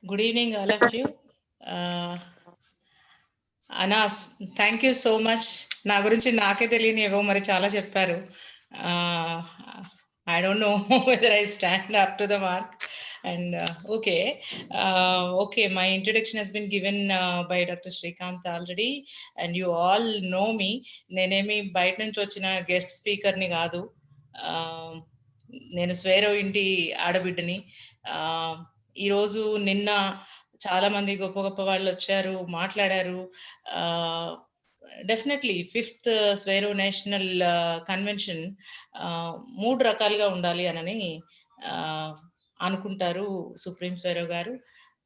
Good evening, all of you. Uh, Anas, thank you so much. నా గురించి నాకే తెలియని ఏవో మరి చాలా చెప్పారు. I don't know whether I stand up to the mark. And okay, okay, my introduction has been given by doctor Srikanth already, and you all know me. నేనేమి బయట నుంచి వచ్చిన గెస్ట్ స్పీకర్ని కాదు. Uh, నేను స్వేరో ఇంటి ఆడబిడ్డని. ఈరోజు నిన్న చాలా మంది గొప్ప గొప్ప వాళ్ళు వచ్చారు, మాట్లాడారు. Definitely fifth Swaero national convention 3 రకాలుగా ఉండాలి అనని అనుకుంటారు సుప్రీం స్వేరో గారు.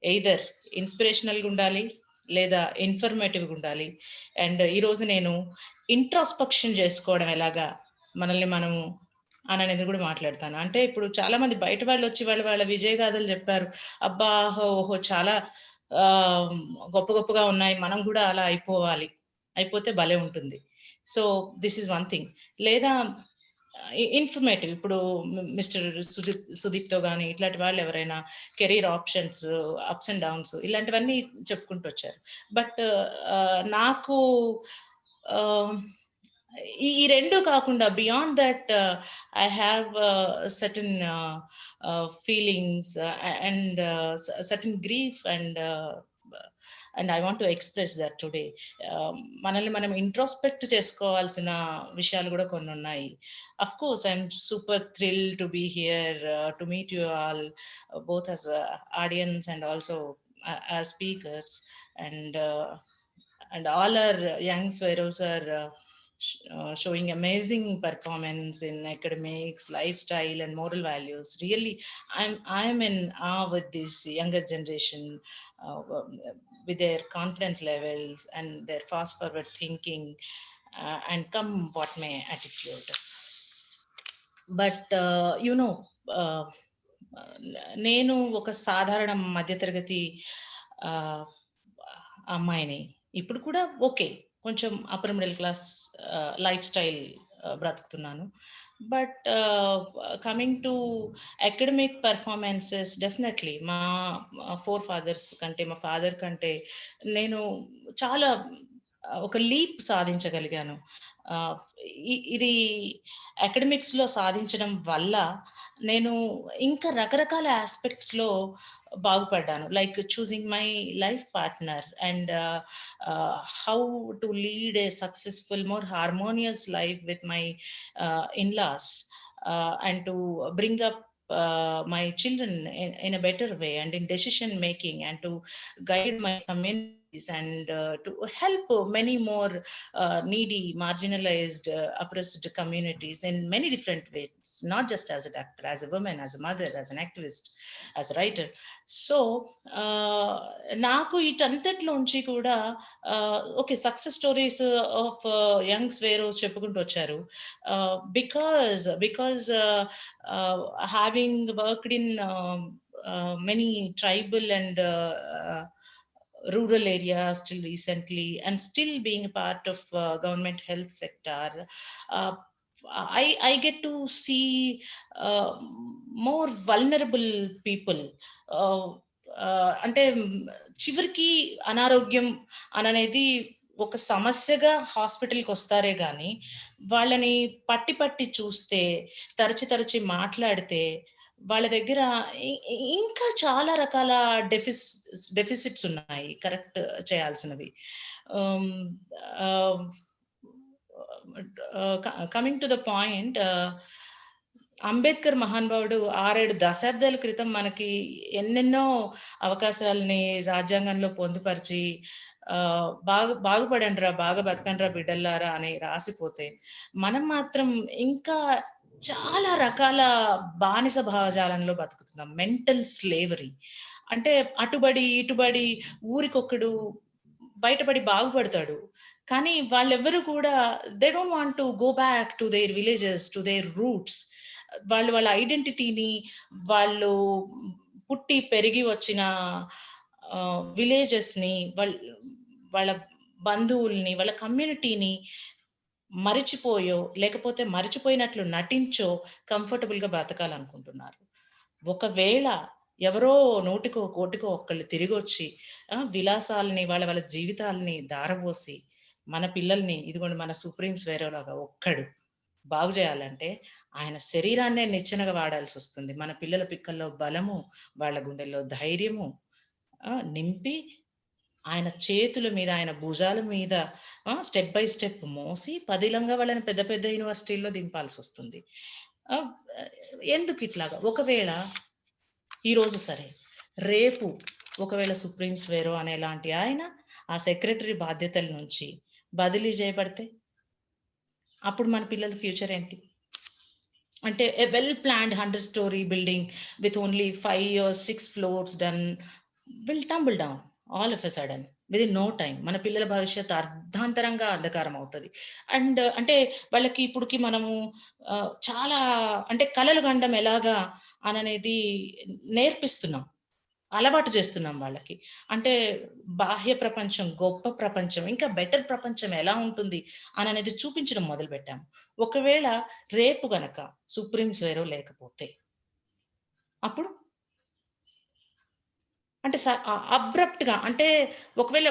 ఎయిదర్ ఇన్స్పిరేషనల్గా ఉండాలి లేదా ఇన్ఫర్మేటివ్గా ఉండాలి. అండ్ ఈరోజు నేను ఇంట్రాస్పెక్షన్ చేసుకోవడం ఎలాగా మనల్ని మనము అనేది కూడా మాట్లాడతాను. అంటే ఇప్పుడు చాలా మంది బయట వాళ్ళు వచ్చి వాళ్ళ విజయగాథలు చెప్పారు. అబ్బా! ఓహో! చాలా గొప్ప గొప్పగా ఉన్నాయి. మనం కూడా అలా అయిపోవాలి. అయిపోతే భలే ఉంటుంది. So this is one thing. లేదా ఇన్ఫర్మేటివ్, ఇప్పుడు మిస్టర్ సుదీప్‌తో గాని ఇట్లాంటి వాళ్ళు ఎవరైనా career options, ups and downs ఇలాంటివన్నీ చెప్పుకుంటూ వచ్చారు. బట్ నాకు ఆహ్, ఈ 2 కాకుండా beyond that I have certain feelings and certain grief and I want to express that today. మనల్ని మనం ఇంట్రోస్పెక్ట్ చేసుకోవాల్సిన విషయాలు కూడా కొన్ని ఉన్నాయి. Of course I'm super thrill to be here to meet you all, both as audience and also as speakers. And and all our young Sweros are showing amazing performance in academics, lifestyle, and moral values. Really, I'm in awe with this younger generation, with their confidence levels and their fast forward thinking, and come what may attitude. But you know, నేను ఒక సాధారణ మధ్యతరగతి అమ్మాయిని. ఇప్పుడు కూడా okay, కొంచెం upper middle class lifestyle బ్రతుకుతున్నాను. But coming to academic performances, definitely మా ఫోర్ ఫాదర్స్ కంటే, మా ఫాదర్ కంటే నేను చాలా ఒక లీప్ సాధించగలిగాను. ఇది అకాడమిక్స్‌లో సాధించడం వల్ల నేను ఇంకా రకరకాల ఆస్పెక్ట్స్‌లో బాగుపడ్డాను. Like choosing my life partner and how to lead a successful, more harmonious life with my in-laws, and to bring up my children in a better way and in decision making, and to guide my communities, and to help many more needy, marginalized, oppressed communities in many different ways, not just as a doctor, as a woman, as a mother, as an activist, as a writer. So నాకు వీటంతట్లోంచి కూడా okay, success stories of young Swaeroes చెప్పుకుంటూ వచ్చారు. Because having worked in many tribal and rural areas till recently, and still being a part of government health sector, uh, I get to see more vulnerable people. అంటే చివరికి అనారోగ్యం అనేది ఒక సమస్యగా హాస్పిటల్కి వస్తారే కానీ, వాళ్ళని పట్టి పట్టి చూస్తే, తరచి తరచి మాట్లాడితే వాళ్ళ దగ్గర ఇంకా చాలా రకాల డెఫిసిట్స్ ఉన్నాయి కరెక్ట్ చేయాల్సినవి. Coming to the point, Ambedkar మహానుభావుడు 6-7 దశాబ్దాల క్రితం మనకి ఎన్నెన్నో అవకాశాలని రాజ్యాంగంలో పొందుపరిచి బాగుపడండిరా, బాగా బతకండిరా బిడ్డల్లారా అని రాసిపోతే, మనం మాత్రం ఇంకా చాలా రకాల బానిస భావజాలంలో బతుకుతున్నాం. మెంటల్ స్లేవరీ అంటే అటుబడి ఇటుబడి ఊరికొక్కడు బయటపడి బాగుపడతాడు, కానీ వాళ్ళెవ్వరూ కూడా they don't want to go back to their villages, to their roots. వాళ్ళ ఐడెంటిటీని, వాళ్ళు పుట్టి పెరిగి వచ్చిన విలేజెస్ని, వాళ్ళ బంధువుల్ని, వాళ్ళ కమ్యూనిటీని మరిచిపోయో, లేకపోతే మరిచిపోయినట్లు నటించో కంఫర్టబుల్గా బ్రతకాలనుకుంటున్నారు. ఒకవేళ ఎవరో నూటికో, కోటికో ఒక్కళ్ళు తిరిగొచ్చి విలాసాలని వాళ్ళ జీవితాల్ని ధారపోసి, మన పిల్లల్ని ఇదిగోండి మన సుప్రీం స్వేరోలాగా ఒక్కడు బాగు జేయాలంటే, ఆయన శరీరాన్నే నిచ్చెనగా వాడాల్సొస్తుంది. మన పిల్లల పిక్కల్లో బలము, వాళ్ళ గుండెల్లో ధైర్యము నింపి, ఆయన చేతుల మీద, ఆయన భుజాల మీద స్టెప్ బై స్టెప్ మోసి, పదిలంగా వాళ్ళని పెద్ద పెద్ద యూనివర్సిటీల్లో దింపాల్సొస్తుంది. ఆహ్, ఎందుకిట్లాగా? ఒకవేళ ఈరోజు సరే, రేపు ఒకవేళ సుప్రీం స్వేరో అనేలాంటి ఆయన, ఆ సెక్రటరీ బాధ్యతల నుంచి బదిలీ జేయబడితే? అప్పుడు మన పిల్లల ఫ్యూచర్ ఏంటి? అంటే a well planned 100 story building with only 5 years, 6 floors done will tumble down all of a sudden within no time. మన పిల్లల భవిష్యత్తు అర్ధాంతరంగా అంధకారం అవుతది. అండ్ అంటే వాళ్ళకి ఇప్పుడుకి మనము చాలా అంటే కలలు గనడం ఎలాగా అననేది నేర్పిస్తున్నాం. అలవాటు చేస్తున్నాం వాళ్ళకి. అంటే బాహ్య ప్రపంచం, గొప్ప ప్రపంచం, ఇంకా బెటర్ ప్రపంచం ఎలా ఉంటుంది అననేది చూపించడం మొదలుపెట్టాము. ఒకవేళ రేపు గనక సుప్రీంస్ వేరో లేకపోతే, అప్పుడు? అంటే అబ్రప్ట్‌గా అంటే ఒకవేళ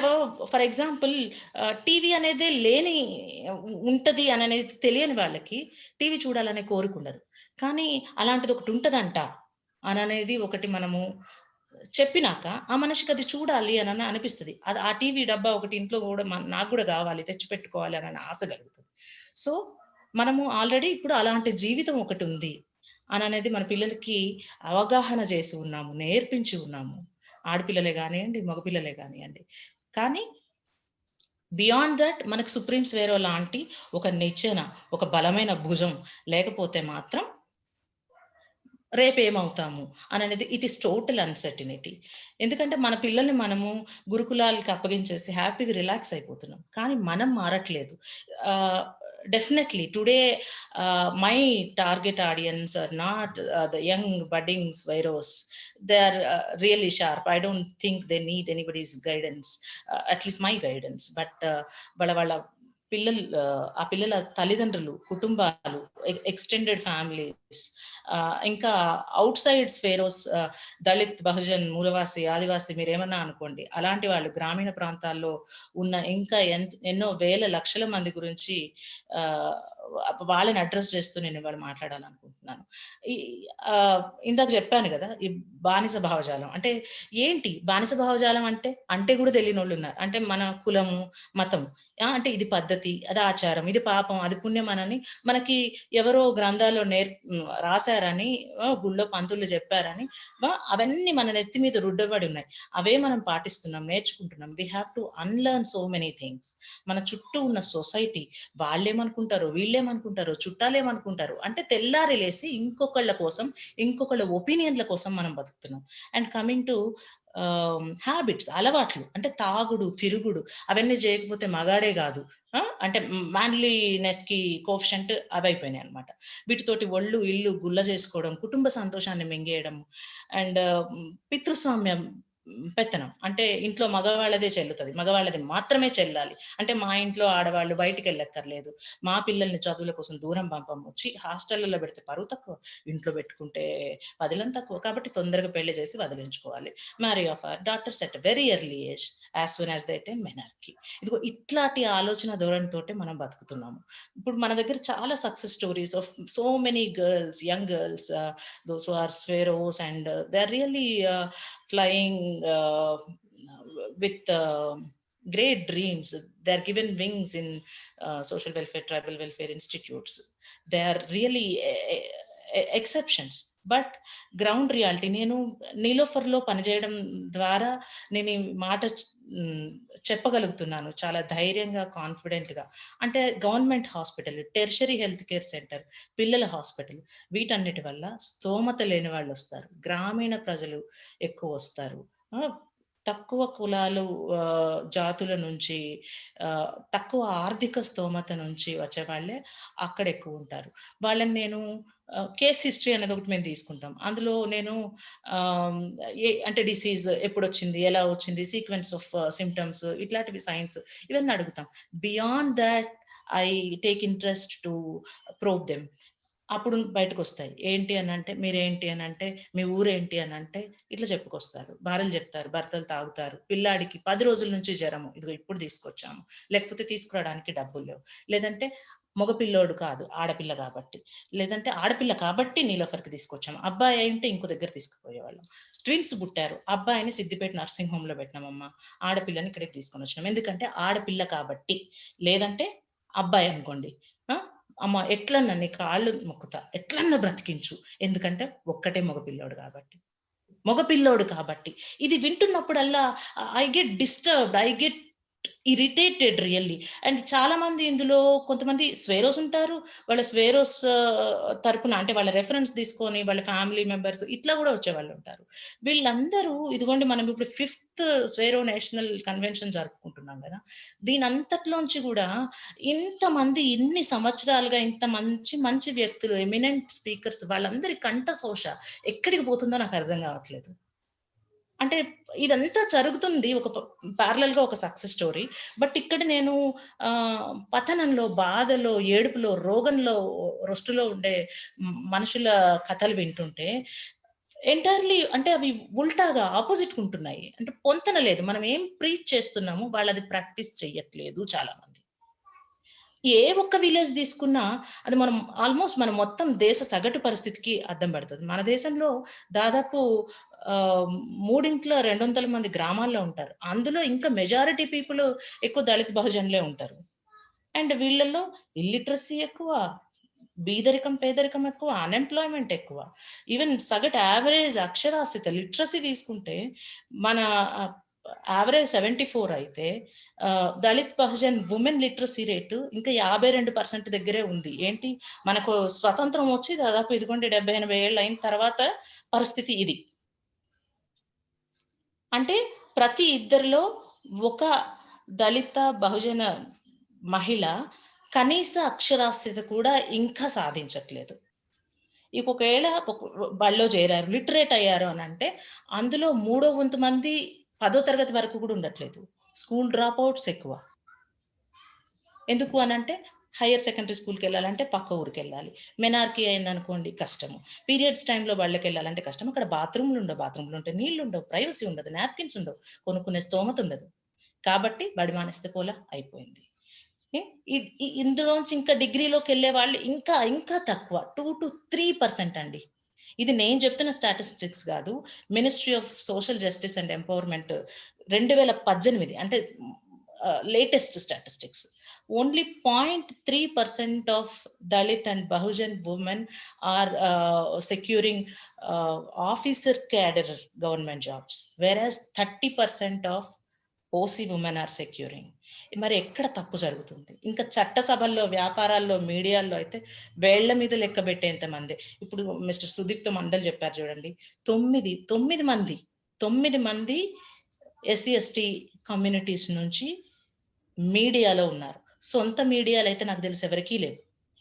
ఫర్ ఎగ్జాంపుల్ టీవీ అనేదే లేని ఉంటది అననేది తెలియని వాళ్ళకి టీవీ చూడాలనే కోరికుండదు. కానీ అలాంటిదొకటి ఉంటదంట అననేది ఒకటి మనము చెప్పినాక, ఆ మనిషికది చూడాలి అనని అనిపిస్తది. అది ఆ టీవీ డబ్బా ఒకటి ఇంట్లో గూడా నాకు గూడా గావాలి, తెచ్చిపెట్టుకోవాలి అనని ఆశ గలుగుతది. సో, మనము ఆల్రెడీ ఇప్పుడు అలాంటి జీవితం ఒకటుంది అననేది మన పిల్లలకి అవగాహన చేసి ఉన్నాము, నేర్పించి ఉన్నాము. ఆడపిల్లలే గానియండి, మగపిల్లలే గానియండి. కానీ బియాండ్ థట్ మనకు సుప్రీంస్ వేరో లాంటి ఒక నిచ్చెన, ఒక బలమైన భుజం లేకపోతే మాత్రం రేపేమవుతాము అననేది ఇట్ ఈస్ టోటల్ అన్‌సర్టెనిటీ. ఎందుకంటే మన పిల్లల్ని మనము గురుకులాలకి అప్పగించేసి హ్యాపీగా రిలాక్స్ అయిపోతున్నాం. కానీ మనం మారట్లేదు. Definitely today my target audience are not the young budding Swaeros. They are really sharp. I don't think they need anybody's guidance. At least my guidance. But వాళ్ళ పిల్లలు ఆ పిల్లల తల్లిదండ్రులు, కుటుంబాలు, ఎక్స్‌టెండెడ్ ఫ్యామిలీస్ ఇంకా ఔట్‌సైడ్ స్ఫేరోస్ దళిత్, బహుజన్, మూలవాసి, ఆదివాసి మీరేమన్నా అనుకోండి. అలాంటి వాళ్ళు గ్రామీణ ప్రాంతాల్లో ఉన్న ఇంకా ఎన్నో వేల లక్షల మంది గురించి ఆహ్, వాళ్ళని అడ్రెస్ చేస్తూ నేను ఇవాళ మాట్లాడాలనుకుంటున్నాను. ఈ ఇందాక చెప్పాను గదా! ఈ బానిస భావజాలం. అంటే ఏంటి బానిస భావజాలం అంటే? అంటే గూడా తెలియనోళ్ళున్నారు. అంటే మన కులము, మతం అంటే ఇది పద్ధతి, అది ఆచారం, ఇది పాపం, అది పుణ్యం అనని మనకి ఎవరో గ్రంథాల్లో రాసారని గుళ్ళో పంతులు చెప్పారని అవన్నీ మన నెత్తి మీద రుద్దబడి ఉన్నాయి. అవే మనం పాటిస్తున్నాం, నేర్చుకుంటున్నాం. We have to unlearn so many things. మన చుట్టూ ఉన్న సొసైటీ వాళ్ళేమనుకుంటారో, వీళ్ళేమనుకుంటారో, చుట్టాలేమనుకుంటారో అంటే తెల్లారి లేసి ఇంకొకళ్ళ కోసం, ఇంకొకళ్ళ ఒపీనియన్‌ల కోసం మనం బతుకుతున్నాం. అండ్ కమింగ్ టు హాబిట్స్ అలవాట్లు అంటే తాగుడు, తిరుగుడు అవన్నీ చేయకపోతే మగాడే గాదు. అంటే మ్యాన్లీనెస్‌కి కోఎఫిషియంట్ అవయిపోయినాయన్నమాట. వీటితోటి ఒళ్ళు, ఇల్లు గుల్ల జేసుకోవడం, కుటుంబ సంతోషాన్ని మింగేయడం అండ్ పితృస్వామ్యం పెత్తనం. అంటే ఇంట్లో మగవాళ్ళదే చెల్లుతది. మగవాళ్ళది మాత్రమే చెల్లాలి. అంటే మా ఇంట్లో ఆడవాళ్ళు బయటికెళ్ళక్కర్లేదు. మా పిల్లల్ని చదువుల కోసం దూరం పంపము. హాస్టల్‌లలో పెడితే పరువు తక్కువ. ఇంట్లో పెట్టుకుంటే పదిలం తక్కువ. కాబట్టి తొందరగా పెళ్లి చేసి వదిలించుకోవాలి. Marry off our daughters at a very early age as soon as they attain menarche. ఇదిగో ఇట్లాంటి ఆలోచన ధోరణితోటే మనం బతుకుతున్నాము. ఇప్పుడు మన దగ్గర చాలా success stories of so many girls, young girls, those who are sparrows and they're really flying with great dreams. They're given wings in social welfare, tribal welfare institutes. They are really exceptions. But ground reality నేను నీలోఫర్‌లో పనిచేయడం ద్వారా నేను ఈ మాట చెప్పగలుగుతున్నాను. చాలా ధైర్యంగా, కాన్ఫిడెంట్‌గా. అంటే government hospital, tertiary health care centre, పిల్లల హాస్పిటల్ వీటన్నిటి వల్ల స్తోమత లేని వాళ్ళొస్తారు. గ్రామీణ ప్రజలు ఎక్కువొస్తారు. ఆ! తక్కువ కులాలు జాతుల నుంచి తక్కువ ఆర్థిక స్తోమత నుంచి వచ్చేవాళ్ళే అక్కడెక్కువుంటారు. వాళ్ళని నేను కేస్ హిస్టరీ అనేది ఒకటి మేము తీసుకుంటాం. అందులో నేను ఆహ్, అంటే డిసీజ్ ఎప్పుడొచ్చింది? ఎలా వచ్చింది? సీక్వెన్స్ ఆఫ్ సింప్టమ్స్ ఇట్లాంటివి సైన్స్ ఇవన్నీ అడుగుతాం. Beyond thought I take interest to probe them. అప్పుడు బయటకొస్తాయి. ఏంటి అనంటే, మీరేంటి అనంటే, మీ ఊరేంటి అనంటే, ఇట్లా చెప్పుకొస్తారు. భార్యలు చెప్తారు, భర్తలు తాగుతారు. పిల్లాడికి 10 రోజుల నుంచి జ్వరము. ఇదిగో ఇప్పుడు తీసుకొచ్చాము. లేకపోతే తీసుకురావడానికి డబ్బులు లేవు. లేదంటే మగ పిల్లోడు కాదు, ఆడపిల్ల కాబట్టి. లేదంటే ఆడపిల్ల కాబట్టి నీలోఫర్‌కి తీసుకొచ్చాము. అబ్బాయి అయుంటే ఇంకో దగ్గర తీసుకుపోయేవాళ్ళం. ట్విన్స్ పుట్టారు. అబ్బాయిని సిద్దిపేట నర్సింగ్ హోమ్‌లో పెట్టినామమ్మ. ఆడపిల్లని ఇక్కడికి తీసుకొనొచ్చినాం. ఎందుకంటే ఆడపిల్ల కాబట్టి. లేదంటే అబ్బాయి అనుకోండి. ఆ! అమ్మ ఎట్లన్నా నీ కాళ్ళు మొక్కుతా. ఎట్లన్నా బ్రతికించు. ఎందుకంటే ఒక్కటే మగ పిల్లోడు కాబట్టి. మగ పిల్లోడు కాబట్టి. ఇది వింటున్నప్పుడల్లా I get disturbed. I get irritated really. And చాలామంది ఇందులో కొంతమంది స్వేరోస్ ఉంటారు. వాళ్ళ స్వేరోస్ తరపున అంటే వాళ్ళ రిఫరెన్స్ తీసుకొని వాళ్ళ ఫ్యామిలీ మెంబర్స్ ఇట్లా గూడా వచ్చేవాళ్ళుంటారు. వీళ్ళందరూ ఇదిగోండి మనం ఇప్పుడు ఫిఫ్త్ స్వేరో నేషనల్ కన్వెన్షన్ జరుపుకుంటున్నాం గదా! దీనంతట్లోంచి గూడా ఇంతమంది ఇన్ని సంవత్సరాలుగా ఇంత మంచి మంచి వ్యక్తులు ఎమినెంట్ స్పీకర్స్ వాళ్ళందరి కంఠశోష ఎక్కడికి పోతుందో నాకు అర్థం గావట్లేదు. అంటే ఇదంతా జరుగుతుంది ఒక పారలెల్‌గా ఒక సక్సెస్ స్టోరీ. బట్ ఇక్కడ నేను పతనంలో, బాధలో, ఏడుపులో, రోగంలో, రొస్టులో ఉండే మనుషుల కథలు వింటుంటే ఎంటైర్‌లీ అంటే అవి ఉల్టాగా అపోజిట్‌గా ఉంటున్నాయి. అంటే పొంతన లేదు. మనం ఏం ప్రీచ్ చేస్తున్నామో వాళ్ళది ప్రాక్టీస్ చెయ్యట్లేదు చాలా మంది. ఏ ఒక్క విలేజ్ తీసుకున్నా అది మనం ఆల్‌మోస్ట్ మనం మొత్తం దేశ సగటు పరిస్థితికి అద్దం పడతది. మన దేశంలో దాదాపు 200 మంది గ్రామాల్లో ఉంటారు. అందులో ఇంకా మెజారిటీ పీపుల్ ఎక్కువ దళిత్ బహుజనులే ఉంటారు. అండ్ వీళ్ళలో ఇల్లిటరసీ ఎక్కువ, బీదరికం, పేదరికం ఎక్కువ, అన్‌ఎంప్లాయ్‌మెంట్ ఎక్కువ. ఈవెన్ సగటు యావరేజ్ అక్షరాస్యత లిటరసీ తీసుకుంటే మన ఆహ్, యావరేజ్ 74 అయితే Dalit Bahujan women literacy rate ఇంకా 52% దగ్గరే ఉంది. ఏంటి మనకు స్వతంత్రం వచ్చి దాదాపు ఇదిగోండి 70, 80 ఏళ్ళు అయిన తర్వాత పరిస్థితి ఇది. అంటే ప్రతి ఇద్దరిలో ఒక దళిత, బహుజన మహిళ కనీస అక్షరాస్యత కూడా ఇంకా సాధించట్లేదు. ఒకవేళ బడిలో చేరారు, లిటరేట్ అయ్యారు అనంటే, అందులో మూడో వంతు మంది 10థ్ తరగతి వరకు కూడా ఉండట్లేదు. స్కూల్ డ్రాప్ ఔట్స్ ఎక్కువ. ఎందుకు అనంటే, హైర్ సెకండరీ స్కూల్‌కెళ్ళాలంటే పక్క ఊరికెళ్ళాలి. మెనార్కీ అయిందనుకోండి కష్టము. పీరియడ్స్ టైమ్‌లో బళ్ళకెళ్ళాలంటే కష్టం. అక్కడ బాత్రూమ్‌లుండవు. బాత్రూమ్‌లుంటే నీళ్లుండవు, ప్రైవసీ ఉండదు, నాప్కిన్స్ ఉండవు, కొనుక్కునే స్తోమత ఉండదు. కాబట్టి బడి మానేస్తే పోలా అయిపోయింది. ఏ ఇందులోంచి ఇంకా డిగ్రీలోకెళ్ళే వాళ్ళు ఇంకా, ఇంకా తక్కువ. 2-3% అండి. ఇది నేను చెప్తున్న స్టాటిస్టిక్స్ గాదు. Ministry of social justice and empowerment 2018 అంటే latest statistics. Only 0.3% of Dalit and Bahujan women are securing officer cadre government jobs. Whereas 30% of OC women are securing. మరి ఎక్కడ తప్పు జరుగుతుంది? ఇంకా చట్టసభల్లో, వ్యాపారాల్లో, మీడియాల్లో అయితే వేళ్ళ మీద లెక్కబెట్టేంత మందే. ఇప్పుడు మిస్టర్ సుదీప్‌తో మండల్ చెప్పారు చూడండి. 9 మంది, 9 మంది ఎస్సీ, ఎస్టీ కమ్యూనిటీస్ నుంచి మీడియాలో ఉన్నారు. సొంత మీడియాలయితే నాకు తెలిసి ఎవరికీ లేవు.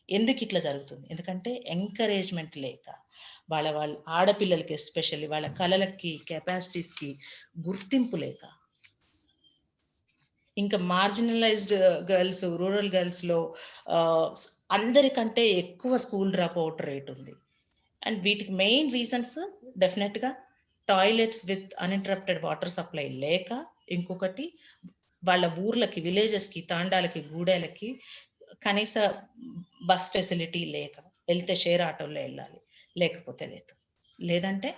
ఎందుకిట్లా జరుగుతుంది? ఎందుకంటే ఎంకరేజ్‌మెంట్ లేక. వాళ్ళ ఆడపిల్లలకి ఎస్పెషల్లీ వాళ్ళ కలలకి, కెపాసిటీస్‌కి గుర్తింపు లేక. ఇంకా మార్జినలైజ్డ్ గర్ల్స్, రూరల్ గర్ల్స్‌లో ఆహ్, స్ అందరికంటే ఎక్కువ స్కూల్ డ్రాప్ ఔట్ రేట్ ఉంది. అండ్ వీటికి మెయిన్ రీజన్స్ డెఫినెట్‌గా toilets with uninterrupted water supply లేక, ఇంకొకటి వాళ్ళ ఊర్లకి, విలేజెస్‌కి, తాండాలకి, గూడెలకి కనీస బస్ ఫెసిలిటీ లేక. ఎళ్తే షేర్ ఆటోలో ఎళ్ళాలి. లేకపోతే లేదు. లేదంటే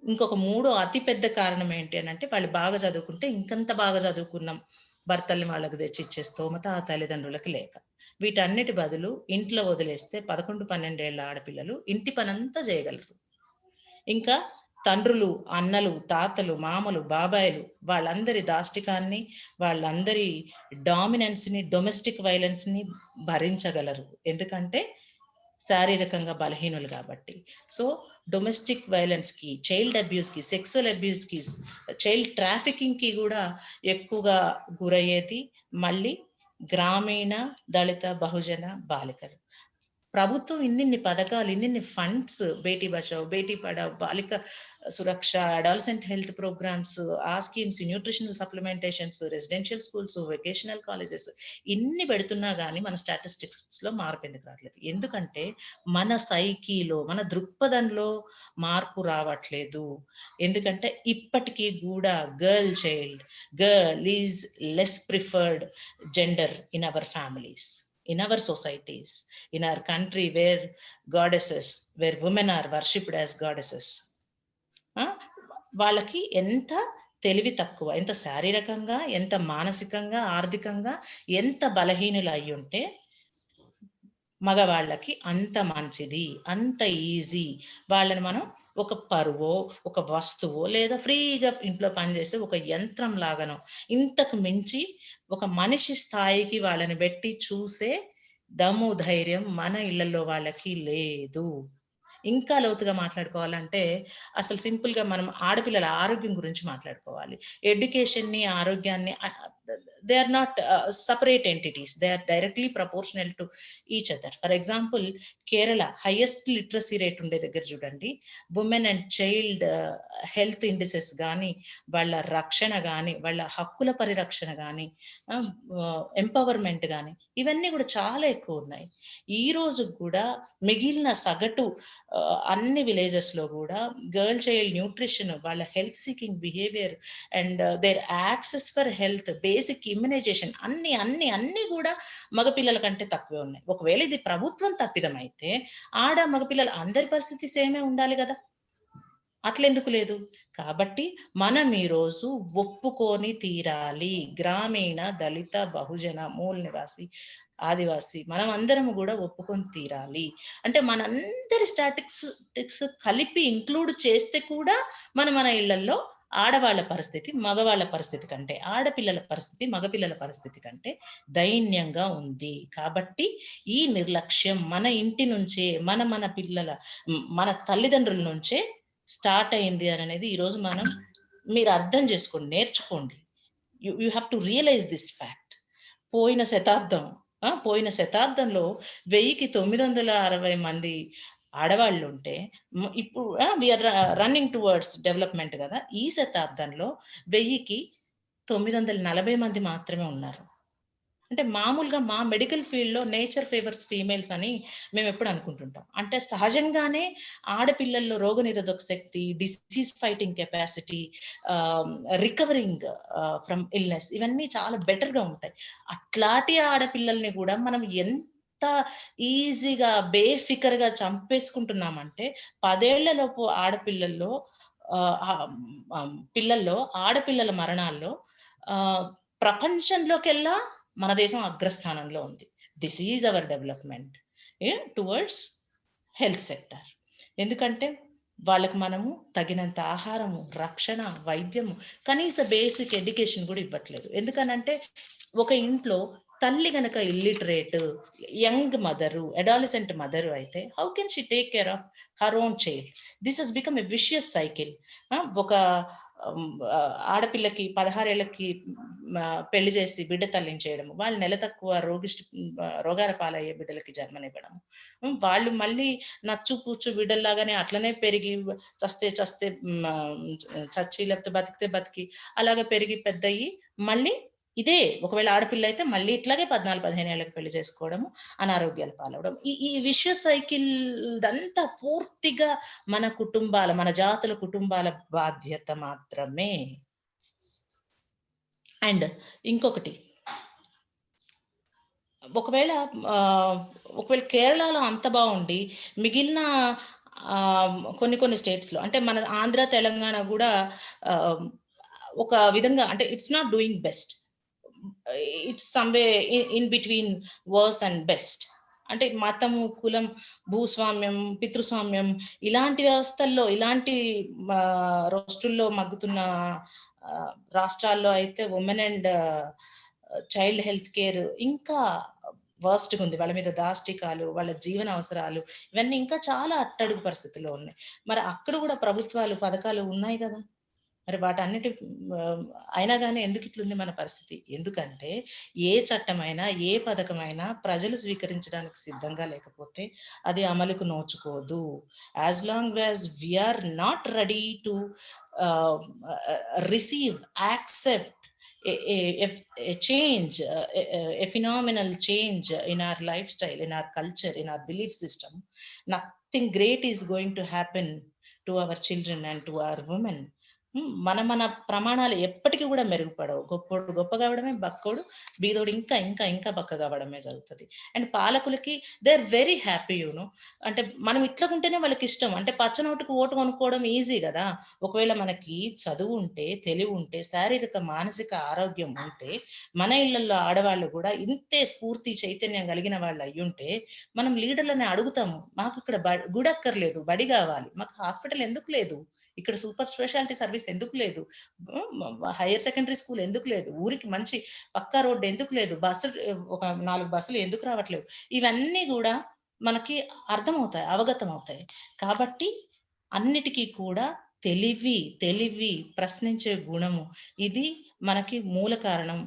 ఇంకొక మూడో అతి పెద్ద కారణం ఏంటి అనంటే, వాళ్ళు బాగా చదువుకుంటే ఇంకంత బాగా చదువుకున్నాం. భర్తల్ని వాళ్ళకి తెచ్చిచ్చే స్తోమత ఆ తల్లిదండ్రులకి లేక. వీటన్నిటి బదులు ఇంట్లో వదిలేస్తే 11, 12 ఏళ్ల ఆడపిల్లలు ఇంటి పనంతా చేయగలరు. ఇంకా తండ్రులు, అన్నలు, తాతలు, మామలు, బాబాయిలు వాళ్ళందరి దాష్టికాన్ని, వాళ్ళందరి డామినెన్స్‌ని, డొమెస్టిక్ వయలెన్స్‌ని భరించగలరు. ఎందుకంటే శారీరకంగా బలహీనులు గాబట్టి. సో, డొమెస్టిక్ వయలెన్స్‌కి, చైల్డ్ అబ్యూస్‌కి, సెక్సువల్ అబ్యూస్‌కి, చైల్డ్ ట్రాఫికింగ్‌కి గూడా ఎక్కువగా గురయ్యేది మళ్ళీ గ్రామీణ, దళిత, బహుజన బాలికలు. ప్రభుత్వం ఇన్నిన్ని పథకాలు, ఇన్నిన్ని ఫండ్స్ బేటీ బచావో, బేటీ పడావో, బాలిక సురక్ష, అడాలసెంట్ హెల్త్ ప్రోగ్రామ్స్, ఆ schemes, nutritional supplementations, residential schools, vocational colleges ఇన్ని పెడుతున్నా గానీ మన స్టాటిస్టిక్స్‌లో మార్పు ఎందుకు రావట్లేదు? ఎందుకంటే మన సైకీలో, మన దృక్పథంలో మార్పు రావట్లేదు. ఎందుకంటే ఇప్పటికి గూడా girl is less preferred gender in our families, in our societies, in our country where women are worshipped as goddesses. వాళ్ళకి ఎంత తెలివి తక్కువ, ఎంత శారీరకంగా, ఎంత మానసికంగా, ఆర్థికంగా ఎంత బలహీనులు అయ్యుంటే మగవాళ్ళకి అంత మంచిది, అంత ఈజీ. వాళ్ళని మనం ఒక పరువో, ఒక వస్తువో, లేదా ఫ్రీగా ఇంట్లో పనిచేస్తే ఒక యంత్రం లాగానో, ఇంతకు మించి ఒక మనిషి స్థాయికి వాళ్ళని పెట్టి చూసే దమ్ము, ధైర్యం మన ఇళ్లలో వాళ్ళకి లేదు. ఇంకా లోతుగా మాట్లాడుకోవాలంటే అసలు సింపుల్‌గా మనం ఆడపిల్లల ఆరోగ్యం గురించి మాట్లాడుకోవాలి. ఎడ్యుకేషన్‌ని, ఆరోగ్యాన్ని they are not separate entities. They are directly proportional to each other. For example Kerala highest literacy rate ఉండే దగ్గర చూడండి. Women and child health indices గానీ, వాళ్ళ రక్షణ గానీ, వాళ్ళ హక్కుల పరిరక్షణ గానీ, ఎంపవర్‌మెంట్ గానీ, ఇవన్నీ కూడా చాలా ఎక్కువున్నాయి. ఈ రోజు కూడా మిగిలిన సగటు అన్ని విలేజెస్‌లో గూడా గర్ల్ చైల్డ్ న్యూట్రిషన్, వాళ్ళ health seeking behaviour and their access for health, basic immunisation అన్నీ గూడా మగపిల్లల కంటే తక్కువే ఉన్నాయి. ఒకవేళ ఇది ప్రభుత్వం తప్పిదమైతే మగపిల్లల అందరి పరిస్థితి సేమే ఉండాలి గదా! అట్లెందుకు లేదు? కాబట్టి మనం ఈరోజు ఒప్పుకొని తీరాలి. గ్రామీణ, దళిత, బహుజన, మూల నివాసి, ఆదివాసి మనం అందరము గూడా ఒప్పుకొని తీరాలి. అంటే మనందరి స్టాటిస్టిక్స్ కలిపి ఇంక్లూడ్ చేస్తే కూడా మన ఇళ్లల్లో ఆడవాళ్ళ పరిస్థితి మగవాళ్ళ పరిస్థితి కంటే, ఆడపిల్లల పరిస్థితి మగపిల్లల పరిస్థితి కంటే దైన్యంగా ఉంది. కాబట్టి ఈ నిర్లక్ష్యం మన ఇంటి నుంచే, మన పిల్లల మన తల్లిదండ్రుల నుంచే స్టార్ట్ అయింది అనేది ఈరోజు మీరు అర్థం చేసుకోండి, నేర్చుకోండి. You have to realise this fact. పోయిన శతాబ్దంలో 1000కి 960 మంది ఆడవాళ్ళుంటే ఇప్పుడు వీఆర్ రన్నింగ్ టువర్డ్స్ డెవలప్‌మెంట్ గదా! ఈ శతాబ్దంలో 1000కి 940 మంది మాత్రమే ఉన్నారు. అంటే మామూలుగా మా మెడికల్ ఫీల్డ్‌లో నేచర్ ఫేవర్స్ ఫీమేల్స్ అని మేమెప్పుడు అనుకుంటుంటాం. అంటే సహజంగానే ఆడపిల్లల్లో రోగనిరోధక శక్తి, డిసీజ్ ఫైటింగ్ కెపాసిటీ, ఆహ్, రికవరింగ్ ఫ్రమ్ ఇల్‌నెస్ ఇవన్నీ చాలా బెటర్‌గా ఉంటాయి. అట్లాంటి ఆడపిల్లల్ని గూడా మనం ఎంత ఈజీగా, బేఫికర్‌గా చంపేసుకుంటున్నామంటే 10 ఏళ్లలోపు ఆడపిల్లల్లో ఆహ్, ఆహ్, పిల్లల్లో ఆడపిల్లల మరణాల్లో ఆహ్, ప్రపంచంలోకెల్లా మన దేశం అగ్రస్థానంలో ఉంది. This is our development towards health sector. ఎందుకంటే వాళ్ళకి మనము తగినంత ఆహారము, రక్షణ, వైద్యము, కనీస బేసిక్ ఎడ్యుకేషన్ కూడా ఇవ్వట్లేదు. ఎందుకనంటే ఒక ఇంట్లో తల్లి గనక illiterate, young mother, adolescent mother అయితే how can she take care of her own child? This has become a vicious cycle. ఒక ఆడపిల్లకి 16 ఏళ్ళకి పెళ్లి చేసి బిడ్డ తల్లిని చేయడము, వాళ్ళు నెల తక్కువ రోగాల పాలయ్యే బిడ్డలకి జన్మనివ్వడము, వాళ్ళు మళ్ళీ నచ్చు పూచు బిడ్డల్లాగానే అట్లనే పెరిగి చస్తే చచ్చి, లేకపోతే బతికితే బతికి అలాగే పెరిగి పెద్దయ్యి మళ్ళీ ఇదే ఒకవేళ ఆడపిల్ల అయితే మళ్ళీ ఇట్లాగే 14, 15 ఏళ్ళకి పెళ్లి చేసుకోవడము, అనారోగ్యాల పాలవడం. ఈ విష సైకిల్ దంతా పూర్తిగా మన జాతుల కుటుంబాల బాధ్యత మాత్రమే. అండ్ ఇంకొకటి, ఒకవేళ కేరళలో అంత బావుండి మిగిలిన కొన్ని స్టేట్స్‌లో అంటే మన ఆంధ్ర, తెలంగాణ గూడా ఆహ్, ఒక విధంగా అంటే it's not doing best. It's someway in between worse and best. అంటే మతము, కులం, భూస్వామ్యం, పితృస్వామ్యం ఇలాంటి వ్యవస్థల్లో, ఇలాంటి రోస్టుల్లో మగ్గుతున్న రాష్ట్రాల్లో అయితే women and child health care ఇంకా వర్స్ట్‌గా ఉంది. వాళ్ళ మీద దాష్టికాలు, వాళ్ళ జీవన అవసరాలు ఇవన్నీ ఇంకా చాలా అట్టడుగు పరిస్థితిలో ఉన్నాయి. మరి అక్కడ గూడా ప్రభుత్వాలు, పథకాలు ఉన్నాయి గదా! మరి వాటన్నిటి అయినా గాని ఎందుకు ఇట్లుంది మన పరిస్థితి? ఎందుకంటే ఏ చట్టమైనా, ఏ పథకమైనా ప్రజలు స్వీకరించడానికి సిద్ధంగా లేకపోతే అది అమలుకు నోచుకోదు. As long as we are not ready to ah, receive, accept a, a, a change, a phenomenal change in our lifestyle, in our culture, in our belief system, nothing great is going to happen to our children and to our women. మన మన ప్రమాణాలు ఎప్పటికీ కూడా మెరుగుపడవు. గొప్పోడు గొప్పగా అవ్వడమే, బక్కోడు బీదోడు ఇంకా ఇంకా ఇంకా బక్కగా అవ్వడమే జరుగుతది. అండ్ పాలకులకి దే ఆర్ వెరీ హ్యాపీ అంటే మనం ఇట్లకుంటేనే వాళ్ళకి ఇష్టం. అంటే పచ్చ నోటుకి ఓటు కొనుక్కోవడం ఈజీ గదా! ఒకవేళ మనకి చదువు ఉంటే, తెలివి ఉంటే, శారీరక, మానసిక ఆరోగ్యం ఉంటే, మన ఇళ్లల్లో ఆడవాళ్ళు గూడా ఇంతే స్ఫూర్తి, చైతన్యం కలిగిన వాళ్ళు అయ్యుంటే, మనం లీడర్‌లని అడుగుతాము. మాకిక్కడ గుడక్కర్లేదు, బడి గావాలి. మాకు హాస్పిటల్ ఎందుకు లేదు? ఇక్కడ సూపర్ స్పెషాలిటీ సర్వీస్ ఎందుకు లేదు? హైర్ సెకండరీ స్కూల్ ఎందుకు లేదు? ఊరికి మంచి పక్కా రోడ్ ఎందుకు లేదు? బస్సులు ఒక 4 బస్సులు ఎందుకు రావట్లేవు? ఇవన్నీ గూడా మనకి అర్థమవుతాయి, అవగతమవుతాయి. కాబట్టి అన్నిటికీ కూడా తెలివి, ప్రశ్నించే గుణము ఇది మనకి మూల కారణం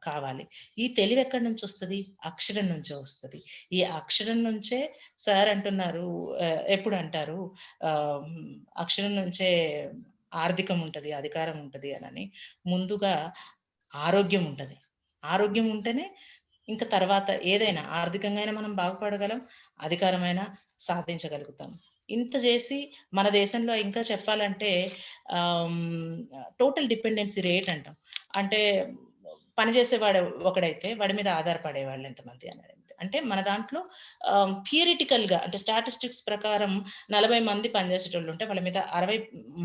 కావాలి. ఈ తెలివి ఎక్కడి నుంచొస్తది? అక్షరం నుంచే వస్తది. ఈ అక్షరం నుంచే సార్ అంటున్నారు, ఎప్పుడు అంటారు, ఆహ్, అక్షరం నుంచే ఆర్థికం ఉంటది, అధికారం ఉంటది అనని. ముందుగా ఆరోగ్యం ఉంటది. ఆరోగ్యం ఉంటేనే ఇంక తర్వాత ఏదైనా ఆర్థికంగా అయినా మనం బాగుపడగలం, అధికారమైనా సాధించగలుగుతాం. ఇంత జేసి మన దేశంలో ఇంకా చెప్పాలంటే ఆహ్, హ్మ్, టోటల్ డిపెండెన్సీ రేట్ అంటాం. అంటే పని చేసేవాడు ఒకడైతే వాడి మీద ఆధారపడేవాళ్ళు ఎంతమంది అనేది. అంటే మన దాంట్లో థియరిటికల్‌గా అంటే స్టాటిస్టిక్స్ ప్రకారం 40 మంది పనిచేసేటోళ్ళుంటే వాళ్ళ మీద 60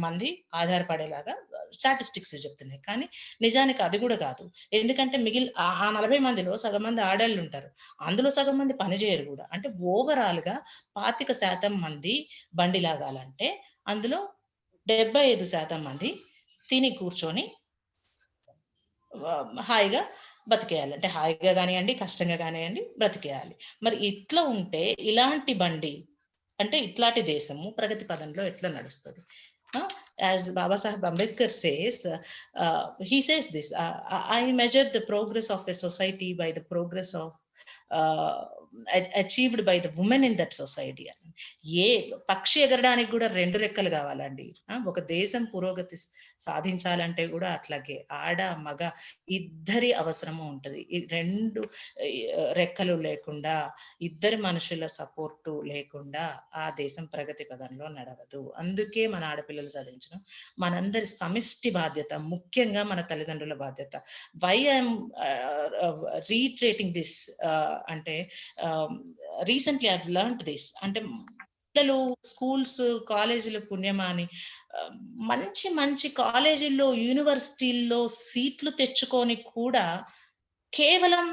మంది ఆధారపడేలాగా స్టాటిస్టిక్స్ చెప్తున్నాయి. కానీ నిజానికి అది గూడా గాదు. ఎందుకంటే ఆ 40 మందిలో సగం మంది ఆడాళ్ళుంటారు. అందులో సగం మంది పని జేయరు గూడా. అంటే ఓవరాల్‌గా 25% మంది బండి లాగాలంటే అందులో 75% మంది తిని కూర్చొని హాయిగా బతికేయాలి. అంటే హాయిగా గానియండి, కష్టంగా గానియండి బ్రతికేయాలి. మరి ఇట్లా ఉంటే ఇలాంటి బండి అంటే ఇట్లాంటి దేశము ప్రగతి పదంలో ఎట్లా నడుస్తది? ఆ! As Babasaheb Ambedkar he says this, I measure the progress of a society by the progress of ఆహ్, achieved by the women in that society అని. ఏ పక్షి ఎగరడానికి గూడా 2 రెక్కలు గావాలండి. ఒక దేశం పురోగతి సాధించాలంటే గూడా అట్లాగే ఆడ, మగ ఇద్దరి అవసరము ఉంటది. ఈ 2 రెక్కలు లేకుండా, ఇద్దరి మనుషుల సపోర్టు లేకుండా ఆ దేశం ప్రగతి పదంలో నడవదు. అందుకే మన ఆడపిల్లలు చదివించడం మనందరి సమిష్టి బాధ్యత. ముఖ్యంగా మన తల్లిదండ్రుల బాధ్యత. వై ఐఎమ్ రీట్రేటింగ్ దిస్ అంటే recently I have learned this. అంటే పిల్లలు స్కూల్స్, కాలేజీలు పుణ్యమా అని ఆహ్, మంచి మంచి కాలేజీల్లో, యూనివర్సిటీల్లో సీట్లు తెచ్చుకొని కూడా కేవలం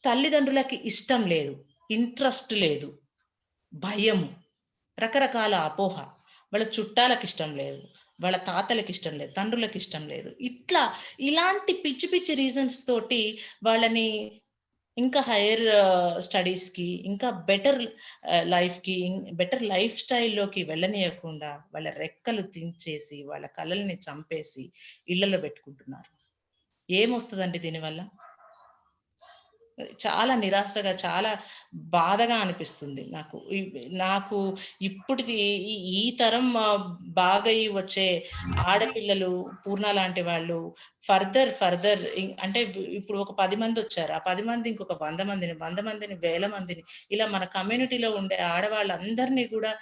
తల్లిదండ్రులకి ఇష్టం లేదు, ఇంట్రెస్ట్ లేదు, భయము, రకరకాల అపోహ. వాళ్ళ చుట్టాలకిష్టం లేదు, వాళ్ళ తాతలకిష్టం లేదు, తండ్రులకిష్టం లేదు. ఇలాంటి పిచ్చి పిచ్చి రీజన్స్ తోటి వాళ్ళని ఇంకా హైర్ స్టడీస్‌కి, ఇంకా బెటర్ లైఫ్‌కి, బెటర్ లైఫ్ స్టైల్‌లోకి వెళ్ళనీయకుండా వాళ్ళ రెక్కలు తుంచేసి, వాళ్ళ కలల్ని చంపేసి ఇళ్లలో పెట్టుకుంటున్నారు. ఏమొస్తదండి దీనివల్ల? చాలా నిరాశగా, చాలా బాధగా అనిపిస్తుంది నాకు. నాకు ఇప్పటిది ఈ ఈ తరం బాగయి వచ్చే ఆడపిల్లలు, పూర్ణ లాంటి వాళ్ళు ఫర్దర్ అంటే ఇప్పుడు ఒక 10 మందొచ్చారు. ఆ 10 మంది ఇంకొక 100 మందిని, 100 మందిని, వేల మందిని ఇలా మన కమ్యూనిటీలో ఉండే ఆడవాళ్ళందరిని కూడా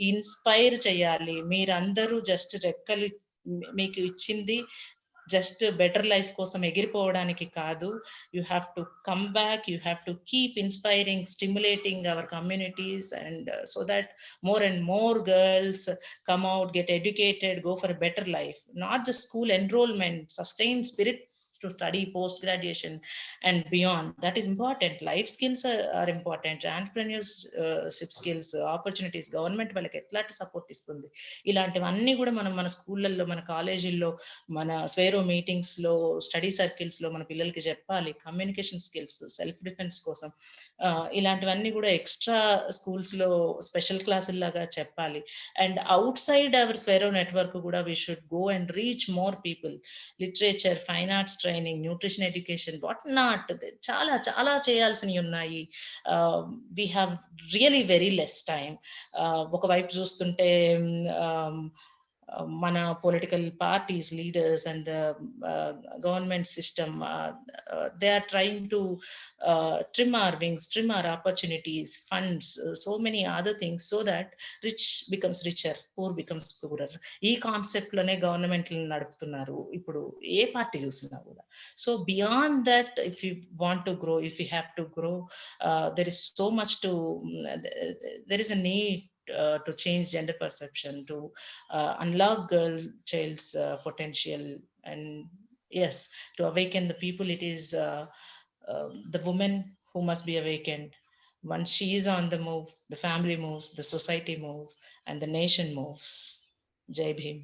ఇన్‌స్పైర్ చేయాలి. మీరందరూ జస్ట్ రెక్కలు మీకు ఇచ్చింది జస్ట్ బెటర్ లైఫ్ కోసం ఎగిరిపోవడానికి కాదు. You have to come back. You have to keep inspiring, stimulating our communities, and so that more and more girls come out, get educated, go for a better life. Not just school enrollment, sustained spirit to study post graduation and beyond. That is important. Life skills are important. Entrepreneurship skills, opportunities, government వాళ్ళకి ఎట్లాంటి support ఇస్తుంది, ఇలాంటివన్నీ కూడా మనం మన స్కూళ్ళల్లో, మన కాలేజీల్లో, మన స్వేరో మీటింగ్స్ లో, స్టడీ సర్కిల్స్ లో మన పిల్లలకి చెప్పాలి. కమ్యూనికేషన్ స్కిల్స్, సెల్ఫ్ డిఫెన్స్ కోసం ఇలాంటివన్నీ కూడా ఎక్స్ట్రా స్కూల్స్ లో స్పెషల్ క్లాసుల లాగా చెప్పాలి. And outside our Swaero network కూడా we should go and reach more people. Literature, fine arts training, nutrition education, what not, చాలా చాలా చేయాల్సినవి ఉన్నాయి. We have really very less time. ఒకవైపు చూస్తుంటే మన political parties, leaders and the government system, they are trying to trim our wings, trim our opportunities, funds, so many other things, so that rich becomes richer, poor becomes poorer. ఈ concept లోనే government నడుపుతున్నారు ఇప్పుడు ఏ party చూసినా కూడా. So beyond that, if you want to grow, if you have to grow, there is so much to, there is a need to change gender perception, to unlock girl child's potential, and yes, to awaken the people. It is the woman who must be awakened. Once she is on the move, the family moves, the society moves, and the nation moves. Jai Bhim.